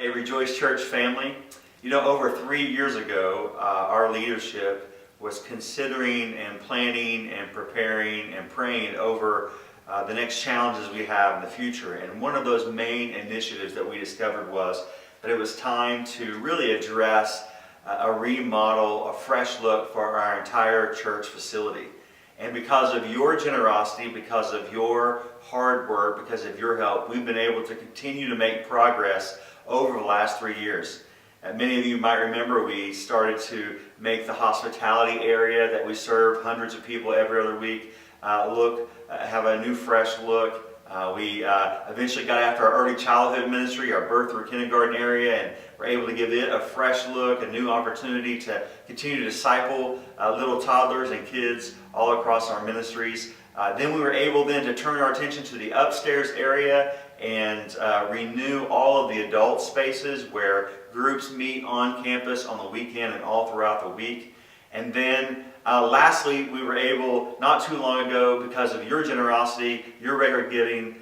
Hey, Rejoice Church family. You know, over 3 years ago, our leadership was considering and planning and preparing and praying over the next challenges we have in the future. And one of those main initiatives that we discovered was that it was time to really address a remodel, a fresh look for our entire church facility. And because of your generosity, because of your hard work, because of your help, we've been able to continue to make progress over the last 3 years. Many of you might remember we started to make the hospitality area that we serve hundreds of people every other week have a new fresh look. We eventually got after our early childhood ministry, our birth through kindergarten area, and we're able to give it a fresh look, a new opportunity to continue to disciple little toddlers and kids all across our ministries. Then we were able to turn our attention to the upstairs area and renew all of the adult spaces where groups meet on campus on the weekend and all throughout the week. And then lastly, we were able, not too long ago, because of your generosity, your regular giving,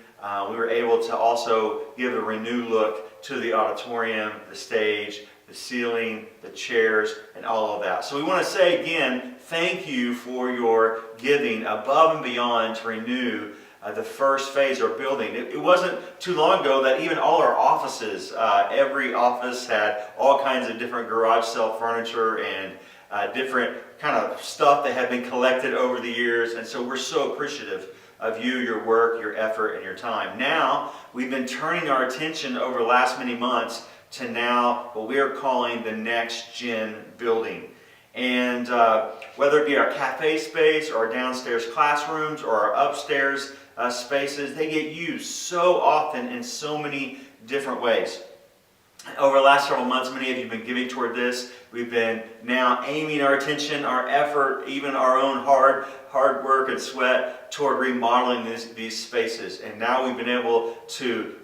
we were able to also give a renewed look to the auditorium, the stage, the ceiling, the chairs, and all of that. So we want to say again, thank you for your giving above and beyond to renew the first phase of our building. It wasn't too long ago that even all our offices, every office had all kinds of different garage sale furniture and different kind of stuff that had been collected over the years. And so we're so appreciative of you, your work, your effort, and your time. Now, we've been turning our attention over the last many months to now what we are calling the Next Gen building. And whether it be our cafe space or our downstairs classrooms or our upstairs spaces, they get used so often in so many different ways. Over the last several months, many of you have been giving toward this. We've been now aiming our attention, our effort, even our own hard work and sweat toward remodeling these spaces. And now we've been able to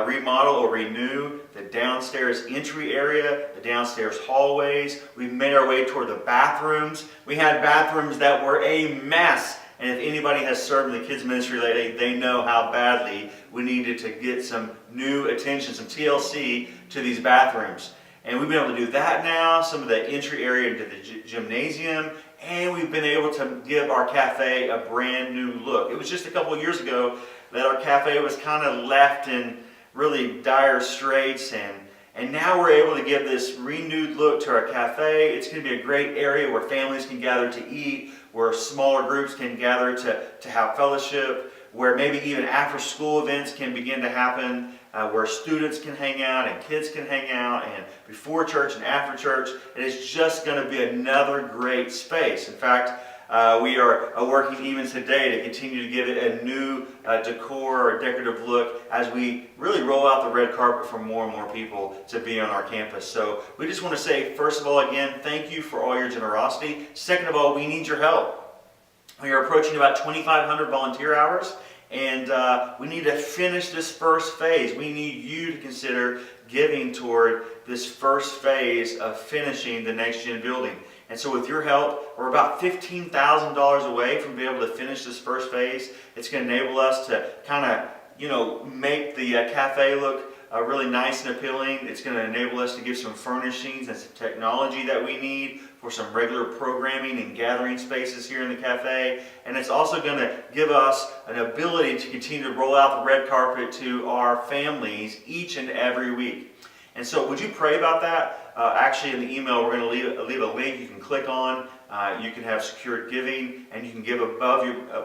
remodel or renew the downstairs entry area, the downstairs hallways. We've made our way toward the bathrooms. We had bathrooms that were a mess. And if anybody has served in the kids ministry lately, they know how badly we needed to get some new attention, some TLC to these bathrooms. And we've been able to do that now, some of the entry area into the gymnasium, and we've been able to give our cafe a brand new look. It was just a couple of years ago that our cafe was kind of left in really dire straits, and now we're able to give this renewed look to our cafe. It's going to be a great area where families can gather to eat, where smaller groups can gather to have fellowship, where maybe even after school events can begin to happen, where students can hang out and kids can hang out, and before church and after church. And it's just going to be another great space. In fact, we are working even today to continue to give it a new decor or decorative look as we really roll out the red carpet for more and more people to be on our campus. So we just want to say, first of all, again, thank you for all your generosity. Second of all, we need your help. We are approaching about 2,500 volunteer hours, and we need to finish this first phase. We need you to consider giving toward this first phase of finishing the Next Gen building. And so with your help, we're about $15,000 away from being able to finish this first phase. It's going to enable us to kind of, make the cafe look really nice and appealing. It's going to enable us to give some furnishings and some technology that we need for some regular programming and gathering spaces here in the cafe. And it's also going to give us an ability to continue to roll out the red carpet to our families each and every week. And so would you pray about that? Actually, in the email, we're going to leave a link you can click on. You can have secured giving, and you can give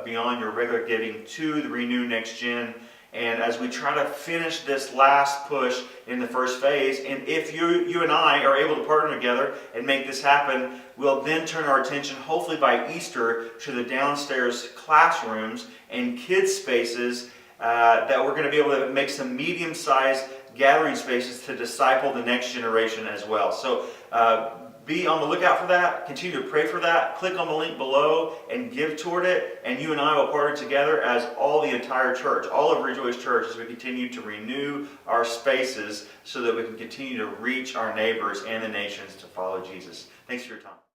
beyond your regular giving to the Renew Next Gen. And as we try to finish this last push in the first phase, and if you and I are able to partner together and make this happen, we'll then turn our attention, hopefully by Easter, to the downstairs classrooms and kids spaces that we're going to be able to make some medium-sized gathering spaces to disciple the next generation as well. So be on the lookout for that. Continue to pray for that. Click on the link below and give toward it. And you and I will partner together as all the entire church, all of Rejoice Church, as we continue to renew our spaces so that we can continue to reach our neighbors and the nations to follow Jesus. Thanks for your time.